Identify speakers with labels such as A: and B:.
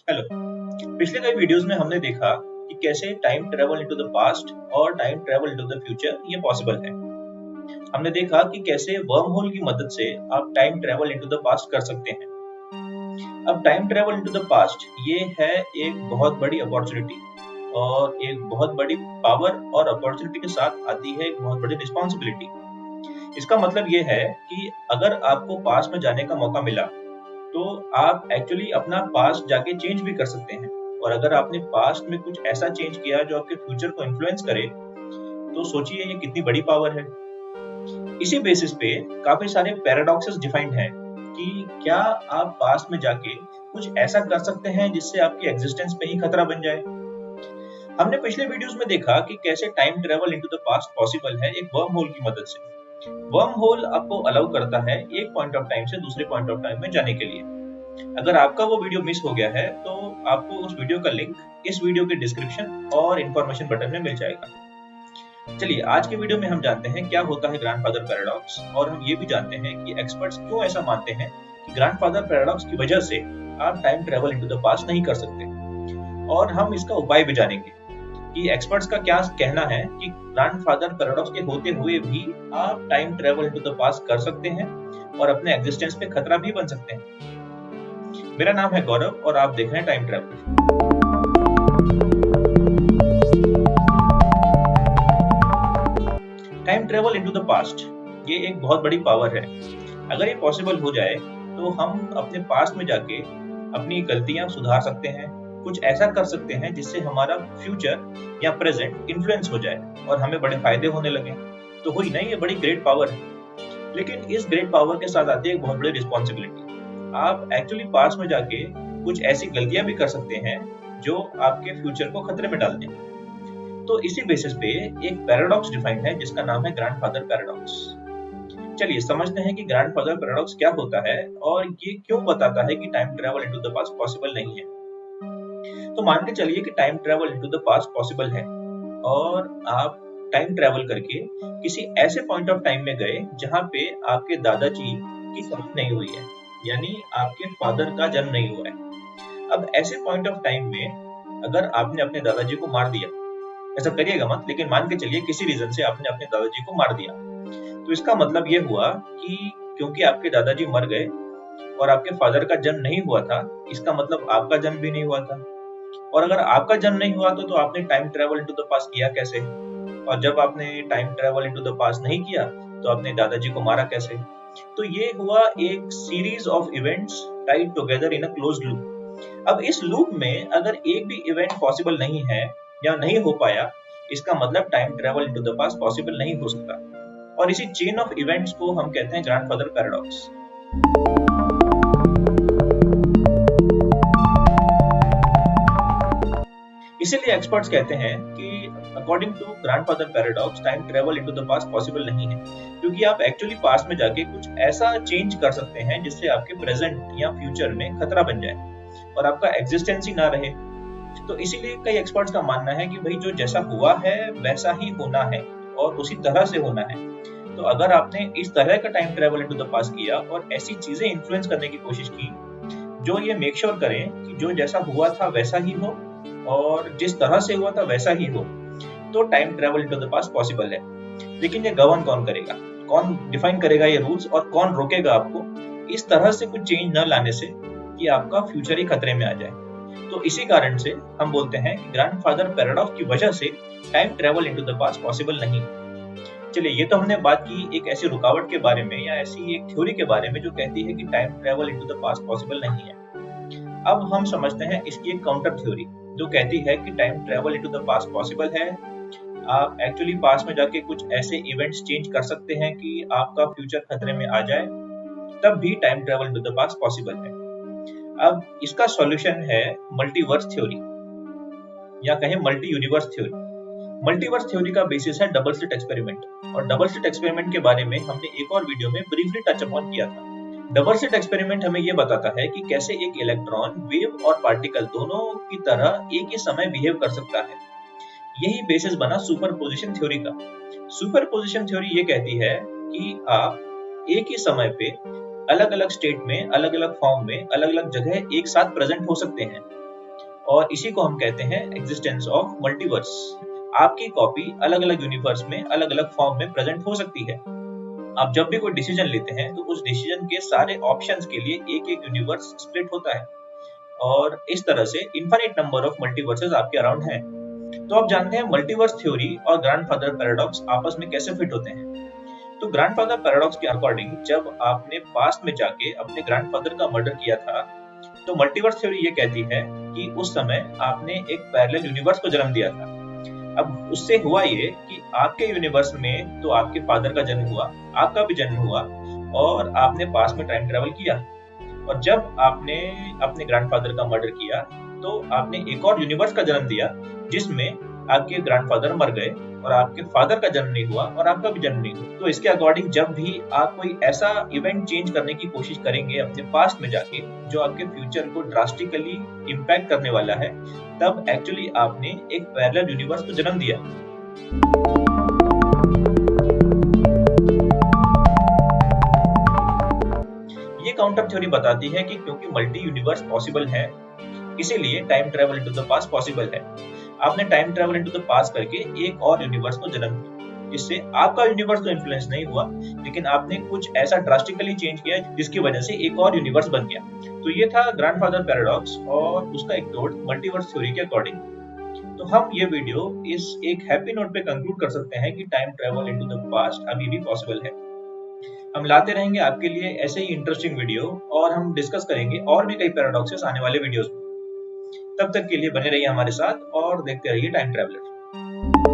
A: Hello. पिछले कई videos में हमने देखा कि कैसे time travel into the past और time travel into the future ये पॉसिबल है। हमने देखा कि कैसे वर्म होल की मदद से आप time travel into the past कर सकते हैं। अब time travel into the past ये है एक बहुत बड़ी अपॉर्चुनिटी और एक बहुत बड़ी पावर, और अपॉर्चुनिटी के साथ आती है एक बहुत बड़ी रिस्पॉन्सिबिलिटी। इसका मतलब ये है कि अगर आपको पास्ट में जाने का मौका मिला तो आप एक्चुअली अपना पास्ट जाके चेंज भी कर सकते हैं। और अगर आपने पास्ट में कुछ ऐसा चेंज किया जो आपके फ्यूचर को इन्फ्लुएंस करे, तो सोचिए ये कितनी बड़ी पावर है। इसी बेसिस पे काफी सारे पैराडॉक्सेस डिफाइंड हैं कि क्या आप पास्ट में जाके कुछ ऐसा कर सकते हैं जिससे आपकी एग्जिस्टेंस पे ही खतरा बन जाए। हमने पिछले वीडियोस में देखा कि कैसे time travel into the past possible है एक वर्म होल की मदद से। वर्म होल आपको अलाउ करता है एक पॉइंट ऑफ टाइम से दूसरे पॉइंट ऑफ टाइम में जाने के लिए। अगर आपका वो वीडियो मिस हो गया है तो आपको उस वीडियो का लिंक इस वीडियो के डिस्क्रिप्शन और इन्फॉर्मेशन बटन में मिल जाएगा। चलिए आज के वीडियो में हम जानते हैं क्या होता है ग्रैंडफादर पैराडॉक्स, और हम ये भी जानते हैं कि एक्सपर्ट्स क्यों ऐसा मानते हैं कि ग्रैंडफादर पैराडॉक्स की वजह से आप time travel into the past नहीं कर सकते। और हम इसका उपाय भी जानेंगे कि एक्सपर्ट्स का क्या कहना है कि ग्रैंडफादर पैराडॉक्स के होते हुए भी आप time travel into the past कर सकते हैं और अपने एग्जिस्टेंस पे खतरा भी बन सकते हैं। मेरा नाम है गौरव और आप देख रहे हैं time traveller. Time travel into the past ये एक बहुत बड़ी पावर है। अगर ये पॉसिबल हो जाए तो हम अपने पास्ट में जाके अपनी गलतियां सुधार सकते हैं, कुछ ऐसा कर सकते हैं जिससे हमारा फ्यूचर या प्रेजेंट इन्फ्लुएंस हो जाए और हमें बड़े फायदे होने लगे। तो हुई ना, ये बड़ी ग्रेट पावर है। लेकिन इस ग्रेट पावर के साथ आती है एक बहुत बड़ी रिस्पॉन्सिबिलिटी। आप एक्चुअली पास्ट में जाके कुछ ऐसी गलतियां भी कर सकते हैं जो आपके फ्यूचर को खतरे में डाल दें। तो इसी बेसिस पे एक पैराडॉक्स डिफाइंड है जिसका नाम है ग्रैंडफादर पैराडॉक्स। चलिए समझते हैं कि ग्रैंडफादर पैराडॉक्स क्या होता है और ये क्यों बताता है कि time travel into the past possible नहीं है। तो मान के चलिए कि time travel into the past possible है और आप टाइम ट्रैवल करके किसी ऐसे पॉइंट ऑफ टाइम में गए जहां पे आपके दादाजी की शादी नहीं हुई है, यानी आपके फादर का जन्म नहीं हुआ है। अब ऐसे पॉइंट ऑफ टाइम में अगर आपने अपने दादाजी को मार दिया, ऐसा करिएगा मत, लेकिन मान के चलिए किसी रीजन से आपने अपने दादाजी को मार दिया, तो इसका मतलब ये हुआ कि क्योंकि आपके दादाजी मर गए और आपके फादर का जन्म नहीं हुआ था, इसका मतलब आपका जन्म भी नहीं हुआ था। और अगर आपका जन्म नहीं हुआ तो आपने time travel into the past किया कैसे? और जब आपने time travel into the past नहीं किया तो आपने दादाजी को मारा कैसे? तो ये हुआ एक series of events Tide together in a closed loop. अब इस लूप में अगर एक भी इवेंट पॉसिबल नहीं है या नहीं हो पाया, इसका मतलब time travel into the past possible नहीं हो सकता। और इसी चेन ऑफ इवेंट्स को हम कहते हैं ग्रैंडफादर पैराडॉक्स। इसीलिए एक्सपर्ट्स कहते हैं कि according to grandfather paradox time travel into the past possible नहीं है, क्योंकि आप एक्चुअली पास्ट में जाके कुछ ऐसा चेंज कर सकते हैं जिससे आपके प्रेजेंट या फ्यूचर में खतरा बन जाए और आपका एग्जिस्टेंस ही ना रहे। तो इसीलिए कई एक्सपर्ट्स का मानना है कि भाई जो जैसा हुआ है वैसा ही होना है और उसी तरह से होना है। तो अगर आपने इस तरह का time travel into the past किया और ऐसी चीजें इन्फ्लुएंस करने की कोशिश की जो ये मेक श्योर करें कि जो जैसा हुआ था वैसा ही हो और जिस तरह से हुआ था वैसा ही हो, तो time travel into the past possible है। लेकिन ये गवर्न कौन करेगा, कौन डिफाइन करेगा ये रूल्स, और कौन रोकेगा आपको इस तरह से कुछ चेंज न लाने से कि आपका फ्यूचर ही खतरे में आ जाए। तो इसी कारण से हम बोलते हैं कि ग्रैंडफादर पैराडॉक्स की वजह से time travel into the past possible नहीं। चलिए, ये तो हमने बात की एक ऐसी रुकावट के बारे में या ऐसी एक थ्योरी के बारे में जो कहती है कि time travel into the past possible नहीं है। अब हम समझते हैं इसकी एक काउंटर थ्योरी जो कहती है कि time travel into the past possible है। आप एक्चुअली पास्ट में जाके कुछ ऐसे इवेंट्स चेंज कर सकते हैं कि आपका फ्यूचर खतरे में आ जाए, तब भी time travel into the past possible है। अब इसका सॉल्यूशन है मल्टीवर्स थ्योरी या कहें multi universe theory. Multiverse theory का बेसिस है डबल स्लिट एक्सपेरिमेंट, और डबल स्लिट एक्सपेरिमेंट के बारे में हमने एक और वीडियो में ब्रीफली टच अपॉन किया था। डबल स्लिट एक्सपेरिमेंट हमें यह बताता है कि कैसे एक इलेक्ट्रॉन, वेव और पार्टिकल दोनों की तरह एक ही समय बिहेव कर सकता है। यही बेसिस बना सुपरपोजिशन थ्योरी का। सुपरपोजिशन थ्योरी ये कहती है कि आप एक ही समय पे अलग अलग स्टेट में, अलग अलग फॉर्म में, अलग अलग जगह एक साथ प्रेजेंट हो सकते हैं। और इसी को हम कहते हैं एग्जिस्टेंस ऑफ मल्टीवर्स। आपकी कॉपी अलग अलग यूनिवर्स में अलग अलग फॉर्म में प्रेजेंट हो सकती है। आप जब भी कोई डिसीजन लेते हैं तो उस डिसीजन के सारे ऑप्शंस के लिए एक एक यूनिवर्स स्प्लिट होता है, और इस तरह से इनफाइनाइट नंबर ऑफ मल्टीवर्सेस आपके अराउंड हैं। तो आप जानते हैं मल्टीवर्स थ्योरी और ग्रैंडफादर पैराडॉक्स आपस में कैसे फिट होते हैं। तो ग्रैंडफादर पैराडॉक्स के अकॉर्डिंग जब आपने पास्ट में जाके अपने ग्रैंडफादर का मर्डर किया था, तो मल्टीवर्स थ्योरी ये कहती है कि उस समय आपने एक पैरेलल यूनिवर्स को जन्म दिया था। अब उससे हुआ ये कि आपके यूनिवर्स में तो आपके फादर का जन्म हुआ, आपका भी जन्म हुआ, और आपने पास्ट में टाइम ट्रेवल किया। और जब आपने अपने ग्रैंडफादर का मर्डर किया तो आपने एक और यूनिवर्स का जन्म दिया जिसमें आपके ग्रैंडफादर मर गए और आपके फादर का जन्म नहीं हुआ और आपका भी जन्म नहीं हुआ। तो इसके अकॉर्डिंग जब भी आप कोई ऐसा इवेंट चेंज करने की कोशिश करेंगे अपने पास्ट में जाके जो आपके फ्यूचर को ड्रास्टिकली इम्पैक्ट करने वाला है, तब एक्चुअली आपने एक पैरेलल यूनिवर्स को जन्म दिया। ये काउंटर थ्योरी बताती है कि क्योंकि मल्टी यूनिवर्स पॉसिबल है, इसीलिए time travel into the past possible है। आपने time travel into the past करके एक और यूनिवर्स को जन्म दिया। इससे आपका यूनिवर्स तो इन्फ्लुएंस नहीं हुआ, लेकिन आपने कुछ ऐसा ड्रास्टिकली चेंज किया जिसकी वजह से एक और यूनिवर्स बन गया। तो ये था ग्रैंडफादर पैराडॉक्स और उसका एक तोड़ मल्टीवर्स थ्योरी के अकॉर्डिंग। तो हम ये वीडियो इस एक हैप्पी नोट पे कंक्लूड कर सकते हैं कि time travel into the past अभी भी पॉसिबल है। हम लाते रहेंगे आपके लिए ऐसे ही इंटरेस्टिंग वीडियो, और हम डिस्कस करेंगे और भी कई पैराडॉक्सेस आने वाले वीडियोस में। तब तक के लिए बने रहिए हमारे साथ और देखते रहिए टाइम ट्रैवलर।